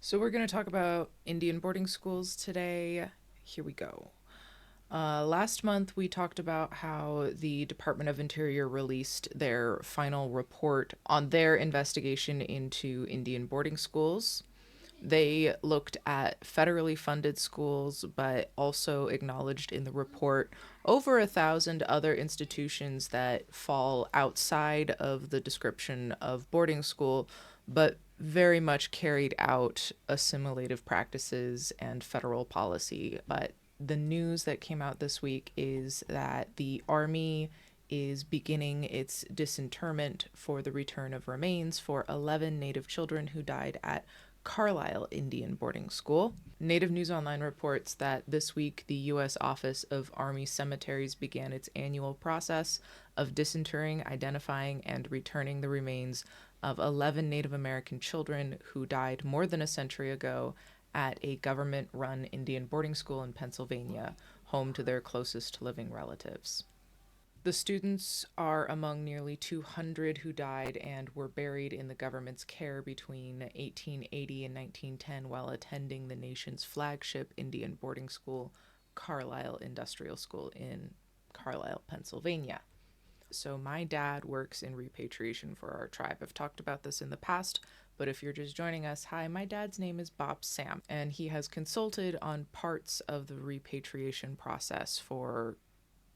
So we're going to talk about Indian boarding schools today. Here we go. Last month, we talked about how the Department of Interior released their final report on their investigation into Indian boarding schools. They looked at federally funded schools, but also acknowledged in the report over 1,000 other institutions that fall outside of the description of boarding school, but very much carried out assimilative practices and federal policy. But the news that came out this week is that the Army is beginning its disinterment for the return of remains for 11 Native children who died at Carlisle Indian Boarding School. Native News Online reports that this week the U.S. Office of Army Cemeteries began its annual process of disinterring, identifying, and returning the remains of 11 Native American children who died more than a century ago at a government-run Indian boarding school in Pennsylvania, home to their closest living relatives. The students are among nearly 200 who died and were buried in the government's care between 1880 and 1910 while attending the nation's flagship Indian boarding school, Carlisle Industrial School in Carlisle, Pennsylvania. So, my dad works in repatriation for our tribe. I've talked about this in the past, but if you're just joining us, hi, my dad's name is Bob Sam, and he has consulted on parts of the repatriation process for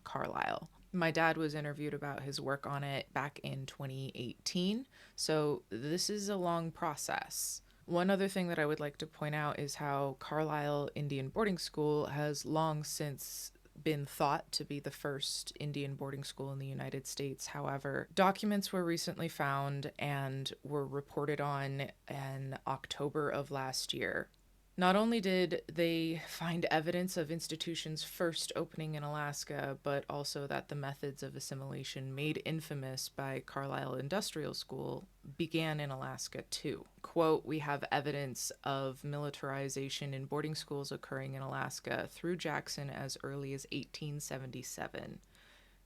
Carlisle. My dad was interviewed about his work on it back in 2018, so this is a long process. One other thing that I would like to point out is how Carlisle Indian Boarding School has long since been thought to be the first Indian boarding school in the United States. However, documents were recently found and were reported on in October of last year. Not only did they find evidence of institutions first opening in Alaska, but also that the methods of assimilation made infamous by Carlisle Industrial School began in Alaska too. Quote, "We have evidence of militarization in boarding schools occurring in Alaska through Jackson as early as 1877.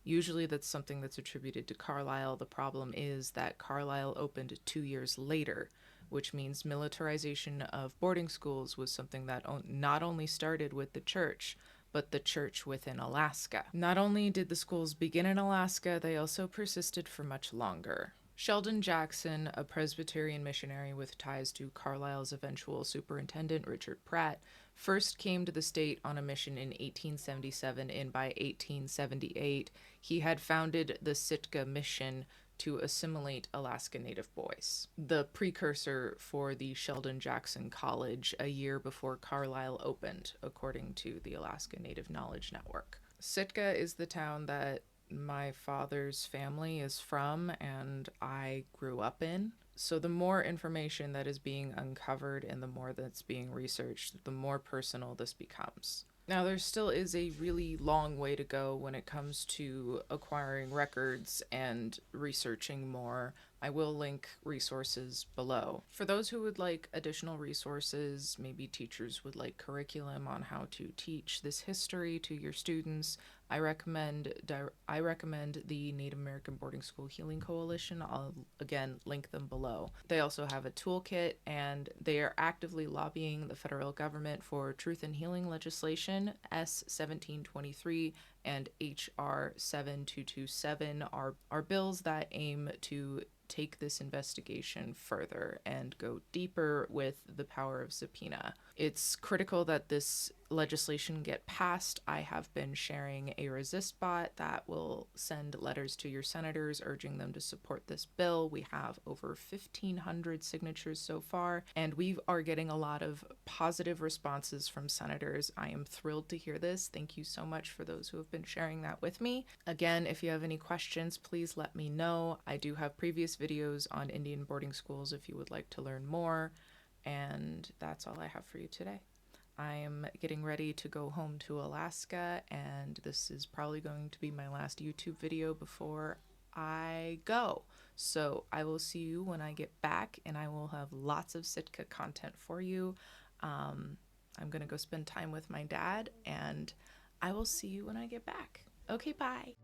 Usually that's something that's attributed to Carlisle. The problem is that Carlisle opened 2 years later, which means militarization of boarding schools was something that not only started with the church, but the church within Alaska. Not only did the schools begin in Alaska, they also persisted for much longer. Sheldon Jackson, a Presbyterian missionary with ties to Carlisle's eventual superintendent, Richard Pratt, first came to the state on a mission in 1877, and by 1878, he had founded the Sitka Mission to assimilate Alaska Native boys, the precursor for the Sheldon Jackson College a year before Carlisle opened, according to the Alaska Native Knowledge Network. Sitka is the town that my father's family is from and I grew up in. So the more information that is being uncovered and the more that's being researched, the more personal this becomes. Now, there still is a really long way to go when it comes to acquiring records and researching more. I will link resources below. For those who would like additional resources, maybe teachers would like curriculum on how to teach this history to your students, I recommend the Native American Boarding School Healing Coalition. I'll again link them below. They also have a toolkit and they are actively lobbying the federal government for truth and healing legislation. S1723 and HR 7227 are bills that aim to take this investigation further and go deeper with the power of subpoena. It's critical that this legislation get passed. I have been sharing a resist bot that will send letters to your senators urging them to support this bill. We have over 1,500 signatures so far, and we are getting a lot of positive responses from senators. I am thrilled to hear this. Thank you so much for those who have been sharing that with me. Again, if you have any questions, please let me know. I do have previous videos on Indian boarding schools if you would like to learn more. And that's all I have for you today. I am getting ready to go home to Alaska, and this is probably going to be my last YouTube video before I go. So I will see you when I get back, and I will have lots of Sitka content for you. I'm going to go spend time with my dad, and I will see you when I get back. Okay, bye.